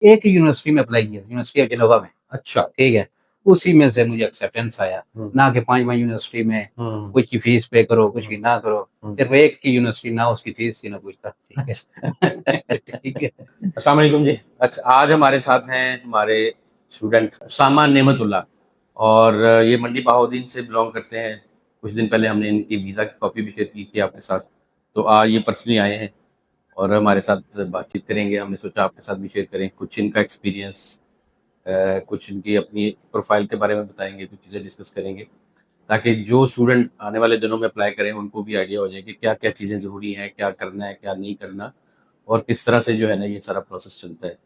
एक ही यूनिवर्सिटी में अप्लाई किया, यूनिवर्सिटी ऑफ जेनोवा में। अच्छा। ठीक है, उसी में से मुझे एक्सेप्टेंस आया, ना कि 5 यूनिवर्सिटी में कुछ की फीस पे करो, कुछ की ना करो, सिर्फ एक की यूनिवर्सिटी, ना उसकी फीस थी ना कुछ था। ठीक है। ठीक है। अस्सलाम वालेकुम जी। अच्छा, आज हमारे साथ हैं हमारे स्टूडेंट उसामा नेमतुल्लाह और ये मंडी बहाउद्दीन से बिलोंग करते हैं। कुछ दिन पहले हमने इनकी वीज़ा की कॉपी भी शेयर की थी आपके साथ, तो आज ये पर्सनली आए हैं और हमारे साथ बातचीत करेंगे। हमने सोचा आपके साथ भी शेयर करें कुछ इनका एक्सपीरियंस, कुछ इनकी अपनी प्रोफाइल के बारे में बताएंगे, कुछ चीज़ें डिस्कस करेंगे ताकि जो स्टूडेंट आने वाले दिनों में अप्लाई करें उनको भी आइडिया हो जाए कि क्या क्या चीज़ें ज़रूरी हैं, क्या करना है, क्या नहीं करना और किस तरह से जो है ना ये सारा प्रोसेस चलता है।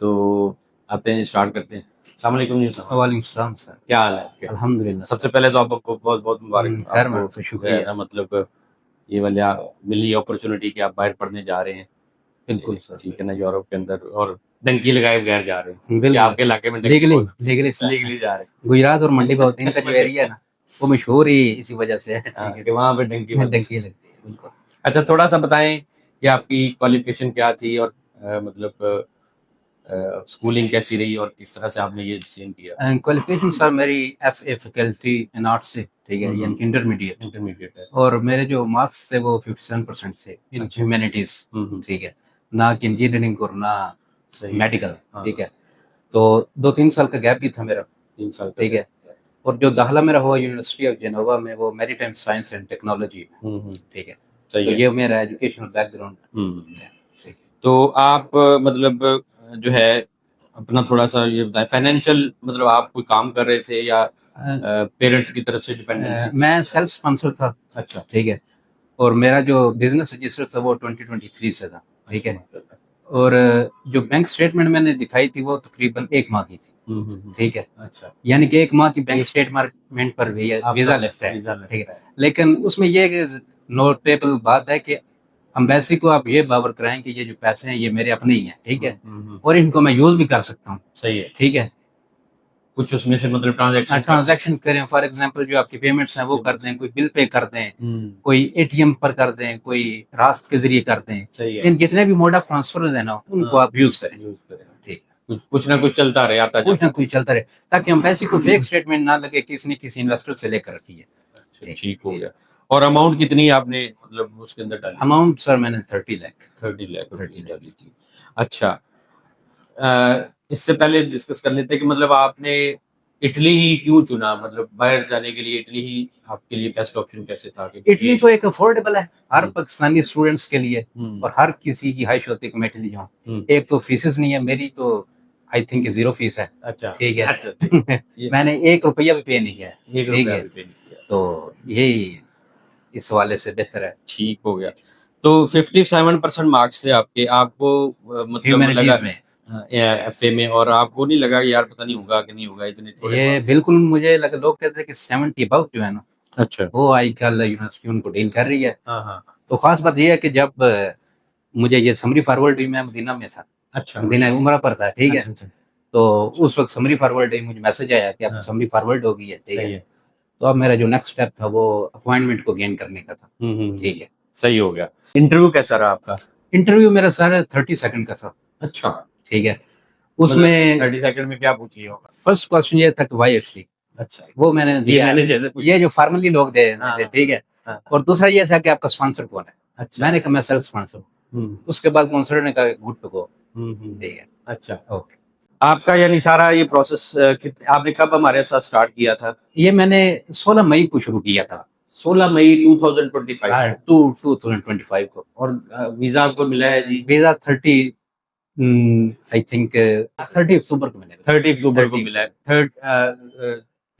तो आते हैं, स्टार्ट करते हैं। अस्सलाम वालेकुम जी। वालेकुम सलाम सर। क्या हाल है आपके? अल्हम्दुलिल्लाह। सबसे पहले तो आपको बहुत बहुत मुबारक खैर आपको, तो जो है शुक्रिया। ना मतलब ये वाली मिली अपॉर्चुनिटी कि आप बाहर पढ़ने जा रहे हैं। बिल्कुल सर, ठीक है ना, यूरोप के अंदर और डंकी लगाए बगैर जा रहे हैं कि बिल्कुल आपके इलाके में डंकी लीगली बहुत होती है। Legally sir. लीगली जा रहे गुजरात और मंडी बहाउद्दीन का जो हैं। एरिया है ना, वो मशहूर ही इसी वजह से है। हाँ, ठीक है, कि वहाँ पे डंकी बहुत डंकी होती है। लगती है, बिल्कुल। अच्छा, थोड़ा सा बताएं कि आपकी क्वालिफिकेशन क्या थी और मतलब स्कूलिंग कैसी रही और किस तरह से आपने ये डिसीजन किया? क्वालिफिकेशन सर मेरी FA फैकल्टी इन आर्ट्स से, ठीक है, यानी कि इंटरमीडिएट। इंटरमीडिएट है। और मेरे जो मार्क्स थे वो 57% से इन अच्छा। ह्यूमैनिटीज। हम्म। ठीक है, ना कि इंजीनियरिंग और ना सही है। मेडिकल। हाँ। ठीक है, तो 2-3 साल का गैप भी था मेरा। 3 साल का ठीक है, और जो दाखिला मेरा हुआ यूनिवर्सिटी ऑफ जेनोवा में, वो मैरीटाइम साइंस एंड टेक्नोलॉजी में। ठीक है, सही तो है। ये मेरा एजुकेशनल बैकग्राउंड है। ठीक तो आप मतलब जो है अपना थोड़ा सा ये बताएं, फाइनेंशियल मतलब आप कोई काम कर रहे थे या है। पेरेंट्स की तरफ से डिपेंडेंसी थी? मैं सेल्फ स्पॉन्सर था। अच्छा। ठीक है, और मेरा जो बिजनेस रजिस्टर था वो 2023 से था। ठीक है, और जो बैंक स्टेटमेंट मैंने दिखाई थी वो तकरीबन 1 माह की थी। ठीक है, अच्छा। यानी कि 1 माह की बैंक स्टेटमेंट पर वीजा लगता है। वीजा ठीक लगता है, है। लेकिन उसमें ये नोटेबल बात है कि अम्बेसी को आप ये बावर कराएं कि ये जो पैसे हैं ये मेरे अपने ही हैं। ठीक है, और इनको मैं यूज भी कर सकता हूँ। सही है। ठीक है, कुछ उसमें से मतलब ट्रांजैक्शन करें, फॉर एग्जांपल जो आपकी पेमेंट्स हैं वो कर दें, कोई बिल पे कर दें, कोई एटीएम पर कर दें, कोई रास्त के जरिए कर दें। सही है। इन जितने भी मोड ऑफ ट्रांसफर है ना उनको आप यूज करें। ठीक, कुछ ना कुछ चलता रहे, आता कुछ ना कुछ चलता रहे, ताकि हम पैसे को फेक स्टेटमेंट ना लगे किसी ने किसी इन्वेस्टर से लेकर रखी है। ठीक हो गया। और अमाउंट कितनी आपने मतलब उसके अंदर डाली? अमाउंट सर मैंने 30 लाख 30 लाख रुपीस डाली थी। अच्छा, इससे पहले डिस्कस कर लेते हैं कि मतलब आपने इटली ही क्यों चुना, मतलब बाहर जाने के लिए इटली ही आपके लिए बेस्ट ऑप्शन कैसे था? इटली तो एक अफोर्डेबल है हर पाकिस्तानी स्टूडेंट्स के लिए और हर किसी की हाई शोती कमेटी ली जाऊँ। एक तो फीसेस नहीं है, मेरी तो आई थिंक 0 फीस है। अच्छा। ठीक है। अच्छा। मैंने 1 रुपया भी पे नहीं किया है। एक ठीक रुपया है, भी पे नहीं किया। तो यही इस हवाले से बेहतर है। ठीक हो गया। तो 57% मार्क्स थे आपके, आपको मतलब लगा ह्यूमैनिटीज में एफए में, और आपको नहीं लगा कि यार पता नहीं होगा कि नहीं होगा इतने थोड़े ये marks? बिल्कुल मुझे लगा, लोग कहते हैं कि 70 अबव जो है ना अच्छा। वो आजकल यूनिवर्सिटी उनको डील कर रही है। हाँ हाँ। तो खास बात यह है कि जब मुझे ये समरी फॉरवर्ड हुई, मैं मदीना में था, अच्छा। मदीना उमरा पर था। ठीक है, अच्छा, अच्छा। तो उस वक्त समरी फॉरवर्ड हुई, मुझे मैसेज आया कि आपको समरी फॉरवर्ड हो गई है। ठीक सही है, है। तो अब मेरा जो नेक्स्ट स्टेप था वो अपॉइंटमेंट को गेन करने का था। ठीक है, सही हो गया। इंटरव्यू कैसा रहा आपका? इंटरव्यू मेरा सर 30 सेकंड का था। अच्छा। ठीक है, मतलब उसमें 30 सेकंड में क्या पूछ लिया होगा? फर्स्ट क्वेश्चन ये था कि वाई एचडी, अच्छा। वो मैंने दिया, मैंने जैसे पूछा। ये जो फॉर्मली लोग दे हाँ, देते। ठीक है, हाँ। और दूसरा ये था कि आपका स्पॉन्सर कौन है। अच्छा। मैंने कहा मैं सेल्फ स्पॉन्सर हूँ। उसके बाद काउंसलर ने कहा गुड टू गो। ठीक है, अच्छा। ओके। आपका यानी सारा ये प्रोसेस आपने कब हमारे साथ स्टार्ट किया था? ये मैंने 16 मई को शुरू किया था। 16 मई 2025 हाँ, 2025 को। और वीजा आपको मिला है जी? वीजा 30 आई थिंक 30 अक्टूबर को मिलेगा। 30 अक्टूबर को मिला है।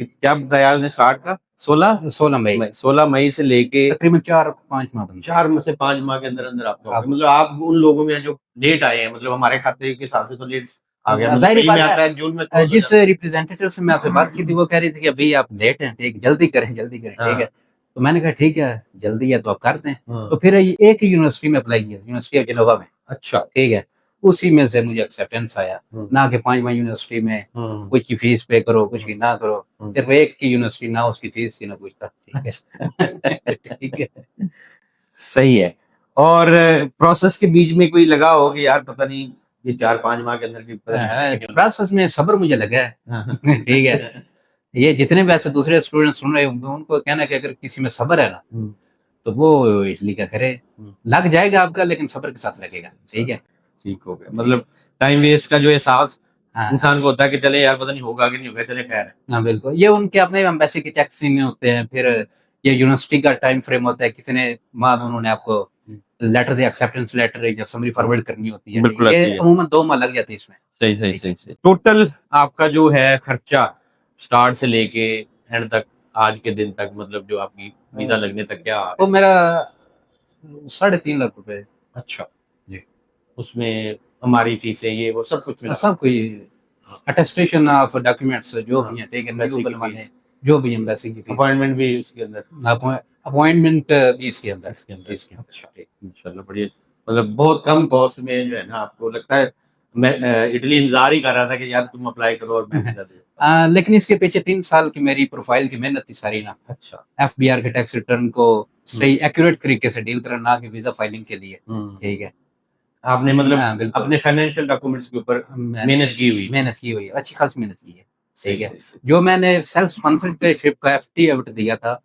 क्या बताया आपने स्टार्ट का? 16 मई 16 मई से लेके तकरीबन 4-5 माह बन 4 में से 5 माह के अंदर अंदर आपका हो गया। मतलब आप उन लोगों में जो लेट आए हैं, मतलब हमारे खाते के हिसाब से तो लेट आ गया, मतलब जाहिर मई में बात आता है। है, जून में close हो जिस जाता है। रिप्रेजेंटेटिव से मैं आपसे बात की थी वो कह रही थी कि अभी आप लेट हैं, ठीक, जल्दी करें जल्दी करें। ठीक है, तो मैंने कहा ठीक है, जल्दी है तो आप कर दें। तो फिर एक ही यूनिवर्सिटी में अप्लाई किया, यूनिवर्सिटी ऑफ जेनोवा में। अच्छा। ठीक है, उसी में से मुझे एक्सेप्टेंस आया, ना कि 5 यूनिवर्सिटी में कुछ की फीस पे करो, कुछ की ना करो, सिर्फ एक की यूनिवर्सिटी, ना उसकी फीस थी ना कुछ था। ठीक है। ठीक है, सही है। और प्रोसेस के बीच में कोई लगा हो कि यार पता नहीं ये 4-5 माह के अंदर की प्रोसेस में सब्र मुझे लगा है। ठीक है, ये जितने भी ऐसे दूसरे स्टूडेंट सुन रहे होंगे उनको कहना है कि अगर किसी में सब्र है ना तो वो इटली का करे, लग जाएगा आपका, लेकिन सब्र के साथ लगेगा। ठीक है, ठीक हो गया। मतलब टाइम वेस्ट का जो एहसास हाँ इंसान को होता है कि चले यार पता नहीं होगा कि नहीं होगा, चले खैर है। हाँ बिल्कुल, ये उनके अपने एम्बेसी के चेक सीन होते हैं, फिर ये यूनिवर्सिटी का टाइम फ्रेम होता है, कितने माह में उन्होंने आपको लेटर दे एक्सेप्टेंस लेटर या समरी फॉरवर्ड करनी होती है। बिल्कुल ऐसे ही ये है। अमूमन 2 माह लग जाते हैं इसमें। सही सही सही सही। टोटल आपका जो है खर्चा स्टार्ट से लेके एंड तक, आज के दिन तक, मतलब जो आपकी वीजा लगने तक क्या तो मेरा 3.5 लाख रुपए। अच्छा जी, उसमें हमारी फीसें ये वो सब कुछ मिला? सब कोई अटेस्टेशन ऑफ डॉक्यूमेंट्स जो भी हैं, ठीक है, एम्बेसी लीगल की बनवाने, फीस, जो भी एम्बेसी की फीस, अपॉइंटमेंट भी उसके अंदर, अपॉइंटमेंट भी इसके अंदर। इसके अंदर। अच्छा इंशाल्लाह बढ़िया। मतलब बहुत कम कॉस्ट में जो है ना, आपको लगता है मैं इटली इंतजार ही कर रहा था कि यार तुम अप्लाई करो और मैं वीजा दे देता हूँ। लेकिन इसके पीछे 3 साल की मेरी प्रोफाइल की मेहनत थी सारी ना। अच्छा एफबीआर के टैक्स रिटर्न को सही एक्यूरेट तरीके से डील करना, ना कि वीजा फाइलिंग के लिए। ठीक है, आपने मतलब हाँ बिल्कुल, अपने फाइनेंशियल डॉक्यूमेंट्स के ऊपर मेहनत की हुई? मेहनत की हुई है, अच्छी खासी मेहनत की है। सही ठीक है, सही सही। जो मैंने सेल्फ स्पॉन्सरशिप का एफटी दिया था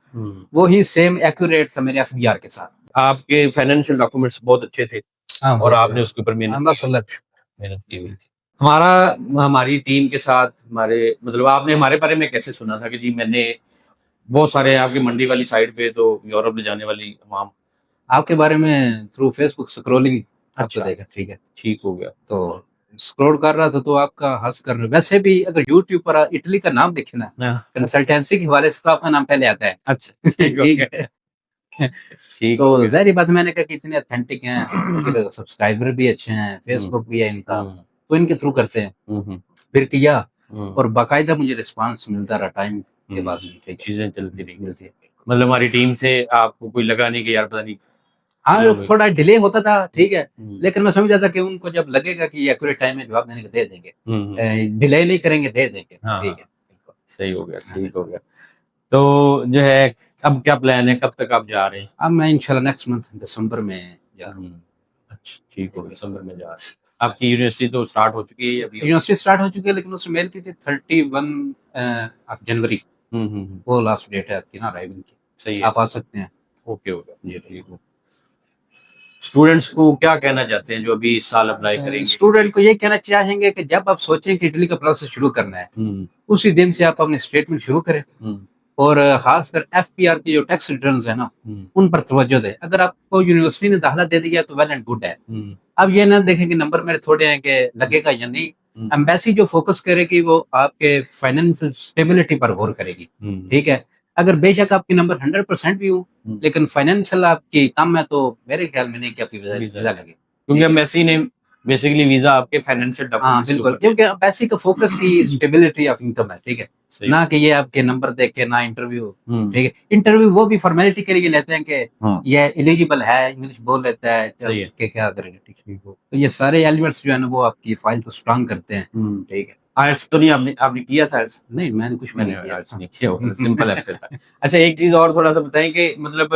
वो ही सेम एक्यूरेट था मेरे एफबीआर के साथ। आपके फाइनेंशियल डॉक्यूमेंट्स बहुत अच्छे थे हाँ, और आपने उसके ऊपर मेहनत की हुई। हमारा हमारी टीम के साथ हमारे मतलब आपने हमारे बारे में कैसे सुना था कि जी मैंने बहुत सारे आपकी मंडी वाली साइड पे तो यूरोप ले जाने वाली तमाम। आपके बारे में थ्रू फेसबुक स्क्रॉलिंग आपको अच्छा देखा। ठीक है, ठीक हो गया। तो स्क्रॉल कर रहा था तो आपका हंस कर वैसे भी अगर यूट्यूब पर इटली का नाम लिखे ना हाँ, कंसल्टेंसी के हवाले से तो आपका नाम पहले आता है। अच्छा ठीक हो ठीक गया। है, ठीक हो तो गया। जाहिर बात मैंने कहा कि इतने अथेंटिक हैं, इनके सब्सक्राइबर भी अच्छे हैं, फेसबुक भी है इनका, तो इनके थ्रू करते हैं। फिर किया और बाकायदा मुझे रिस्पांस मिलता रहा टाइम के बाद में। ठीक है, चीजें चलती रही। मिलती है। मतलब हमारी टीम से आपको कोई लगा नहीं कि यार पता नहीं हाँ, लोग थोड़ा डिले होता था, ठीक है, लेकिन मैं समझ जाता कि उनको जब लगेगा कि ये एक्यूरेट टाइम में जवाब देने को दे देंगे, डिले नहीं करेंगे, दे देंगे। हाँ ठीक है, बिल्कुल। सही हो गया ठीक हो गया। तो जो है अब क्या प्लान है, कब तक आप जा रहे हैं? अब मैं इंशाल्लाह नेक्स्ट मंथ दिसंबर में जा रहा हूँ। अच्छा ठीक हो गया, दिसंबर में जा रहे हैं। आपकी यूनिवर्सिटी तो स्टार्ट हो चुकी है अभी? यूनिवर्सिटी स्टार्ट हो चुकी है, लेकिन उसमें मेल की थी 31 जनवरी, वो लास्ट डेट है आपकी ना अराइवल की। सही है। आप आ सकते हैं। ओके ओके ये ठीक हो। स्टूडेंट्स को क्या कहना चाहते हैं जो अभी इस साल अप्लाई करेंगे? स्टूडेंट को ये कहना चाहेंगे कि जब आप सोचें कि इटली का प्रोसेस शुरू करना है, उसी दिन से आप अपने स्टेटमेंट शुरू करें, और खासकर एफपीआर की जो टैक्स रिटर्न्स है ना उन पर तवज्जो दें। अगर आपको यूनिवर्सिटी ने दाखिला दे दिया तो वेल एंड गुड है। अब ये ना देखें कि नंबर मेरे थोड़े हैं कि लगेगा या नहीं। एम्बेसी जो फोकस करेगी वो आपके फाइनेंशियल स्टेबिलिटी पर गौर करेगी। ठीक है, अगर बेशक आपके नंबर 100% भी हो, लेकिन फाइनेंशियल आपकी कम है तो मेरे ख्याल में नहीं कि आपकी वीजा लगे, क्योंकि एम्बेसी ने बेसिकली वीजा आपके फाइनेंशियल हाँ डॉक्यूमेंट्स के बिल्कुल, ऊपर क्योंकि एम्बेसी का focus he stability of income है। ठीक है, सही ना कि ये आपके नंबर देख के, ना इंटरव्यू। हम्म, ठीक है, इंटरव्यू वो भी फॉर्मेलिटी के लिए लेते हैं कि हाँ ये एलिजिबल है, इंग्लिश बोल लेता है, सही है। के क्या करेंगे। ठीक है, तो ये सारे एलिमेंट्स जो है ना वो आपकी फाइल को स्ट्रांग करते हैं। ठीक है, आर्ट्स तो नहीं आपने आपने किया था आर्ट्स? नहीं मैंने कुछ भी मैंने नहीं किया। आर्ट्स नहीं किया, सिंपल है फिर था। अच्छा एक चीज और थोड़ा सा बताएं कि मतलब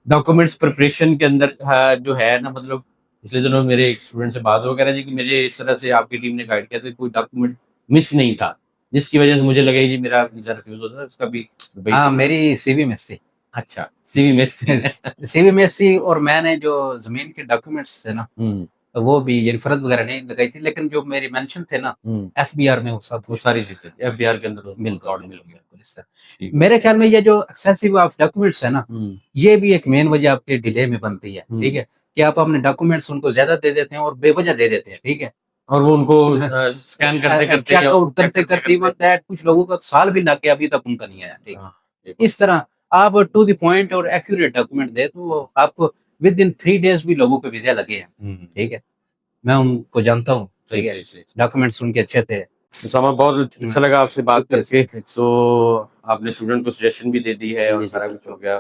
डॉक्यूमेंट्स प्रिपरेशन के अंदर जो है ना, मतलब पिछले दिनों मेरे एक स्टूडेंट से बात हो कह रहा जी कि मुझे इस तरह से आपकी टीम ने गाइड किया था, कोई डॉक्यूमेंट मिस नहीं था जिसकी वजह से मुझे लगा जी मेरा वीजा रिफ्यूज होता है, उसका भी हाँ, मेरी सीवी में थी। अच्छा सीवी मिस थी। सीवी में थी, और मैंने जो जमीन के डॉक्यूमेंट्स थे ना वो भी ये फर्ज वगैरह नहीं लगाई थी, लेकिन जो मेरी मेंशन थे ना एफबीआर में वो सारी चीजें एफबीआर के अंदर बिल्कुल मेरे ख्याल में ये जो एक्सेसिव ऑफ डॉक्यूमेंट्स है ना ये भी एक मेन वजह आपके डिले में बनती है। ठीक है, कि आप अपने डॉक्यूमेंट्स उनको ज्यादा दे देते हैं और बेवजह दे देते हैं। ठीक है, और वो उनको स्कैन करते करते चेकआउट करते करते कुछ लोगों का साल भी लग गया, अभी तक उनका नहीं आया। ठीक है, इस तरह आप टू द पॉइंट और एक्यूरेट डॉक्यूमेंट दे तो आपको विद इन 3 डेज भी लोगों को वीजा लगे हैं। ठीक है, मैं उनको जानता हूँ। ठीक है, डॉक्यूमेंट्स उनके अच्छे थे। सामा बहुत अच्छा लगा आपसे बात करके। तो आपने स्टूडेंट को सजेशन भी दे दी है और सारा कुछ हो गया।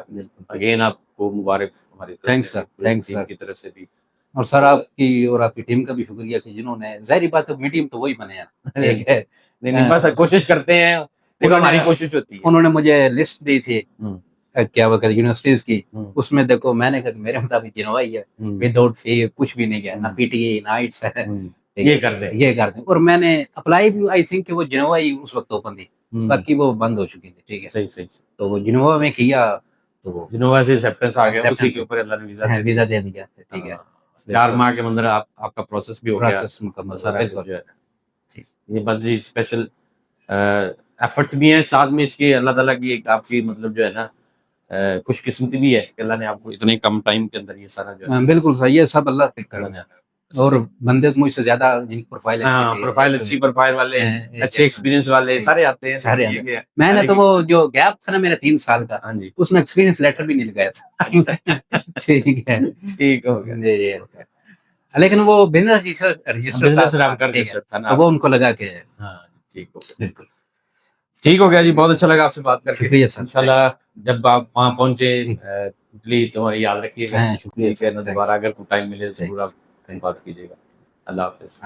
अगेन आपको मुबारक हमारी थैंक्स सर, थैंक्स सर की तरफ से भी। और सर आपकी और आपकी टीम का भी शुक्रिया कि जिन्होंने, जाहिर बात है मीडियम तो वही बने हैं। ठीक है, नहीं बस कोशिश करते हैं, देखो हमारी कोशिश होती है। उन्होंने मुझे लिस्ट दी थी क्या वो यूनिवर्सिटीज की, उसमें देखो मैंने कहा मेरे मुताबिक जिनोवा ही है, विदाउट फी कुछ भी नहीं गया, ना पीटीए ना आइट्स है, ये कर दें। ये कर दें। और मैंने अप्लाई भी, आई थिंक कि वो जिनोवा ही उस वक्त ओपन थी, बाकी वो बंद हो चुकी थी। ठीक है, सही सही। तो वो जिनोवा में किया, तो जिनोवा से एक्सेप्टेंस आ गया, उसी acceptance के ऊपर अल्लाह ने वीजा हाँ, दे वीजा दिया। दे दिया। ठीक है, हाँ, 4 माह के अंदर आपका प्रोसेस भी हो गया, प्रोसेस मुकम्मल और हो सारा गया, कुछ बिल्कुल। जो है ये बस जी स्पेशल एफर्ट्स भी हैं साथ में इसके, अल्लाह ताला की एक आपकी मतलब जो है ना खुशकिस्मती भी है कि अल्लाह ने आपको इतने कम टाइम के अंदर ये सारा जो है बिल्कुल सही, ये सब अल्लाह के करम है। और सही। बंदे तो मुझसे ज्यादा जिनकी प्रोफाइल अच्छी हाँ, थी, प्रोफाइल अच्छी, प्रोफाइल वाले अच्छे एक्सपीरियंस वाले सारे आते हैं, सारे ये आते। भी है। मैंने तो वो जो गैप था ना मेरा 3 साल का, हाँ जी। उसमें एक्सपीरियंस लेटर भी नहीं लगाया था। ठीक है, ठीक हो गया। जी, जी। लेकिन वो बिजनेस रजिस्टर बिजनेस था, आपका ठीक है, रजिस्टर था ना तो वो उनको लगा के हाँ, ठीक हो गया। बिल्कुल। ठीक हो गया जी, बहुत अच्छा लगा आपसे बात करके। शुक्रिया सर, इंशाल्लाह जब आप वहाँ पहुँचे इटली तो याद रखिएगा। हाँ, शुक्रिया ठीक है सर, ना, थैंक दोबारा अगर कोई टाइम मिले तो यू, ज़रूर आप थैंक बात कीजिएगा। अल्लाह हाफ़िज़।